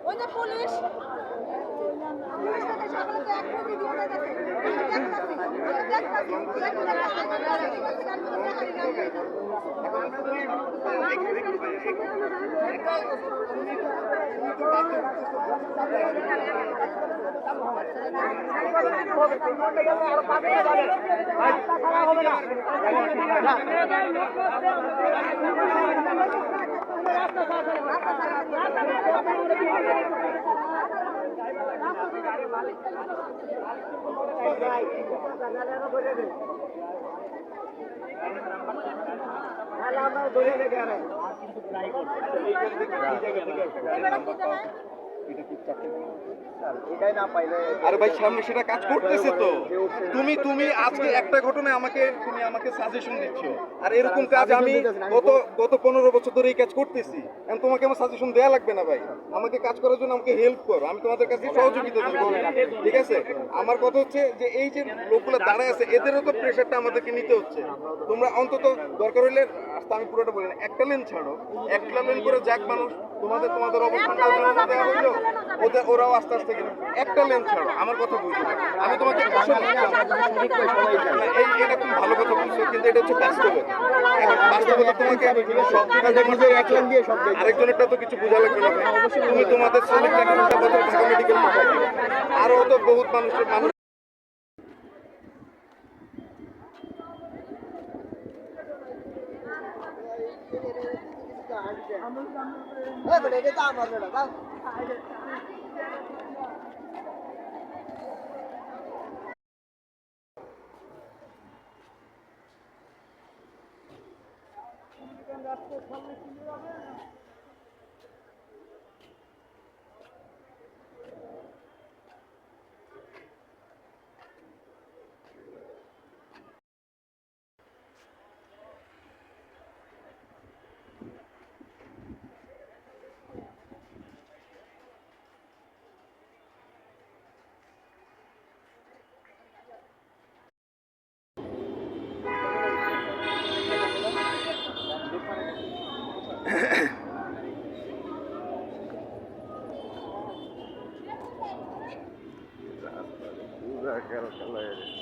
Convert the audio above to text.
ওই যে পুলিশ আরে ভাই সামনে সেটা কাজ করতেছে তো। তুমি তুমি আজকে একটা ঘটনায় তুমি আমাকে সাজেশন দিচ্ছ, আর এরকম কাজ আমি গত 15 বছর ধরে এই কাজ করতেছি। এখন তোমাকে আমার সাজেশন দেয়া লাগবে না ভাই, আমাকে কাজ করার জন্য আমাকে হেল্প করো, আমি তোমাদের কাছে সহযোগিতা দেবো, ঠিক আছে? আমার কথা হচ্ছে যে এই যে লোকগুলো দাঁড়ায় আছে এদেরও তো প্রেশারটা আমাদেরকে নিতে হচ্ছে। তোমরা অন্তত দরকার হইলে, আমি পুরোটা বলি না, একটা লেন ছাড়ো, একটা লেন করে যাক মানুষ, তোমাদের অবস্থানটা দেওয়া হইলো, ওরাও আস্তে আস্তে একটা লেন ছাড়ো। আমার কথা বুঝো, আমি তোমাকে এটা তুমি ভালো কথা বলছো, কিন্তু এটা হচ্ছে বাস্তবতা। এখন বাস্তবতা তোমাকে সব আরেকজনেরটা তো কিছু বোঝা লাগবে না। তুমি তোমাদের ঢাকা মেডিকেল আরো তো বহুত মানুষ Quero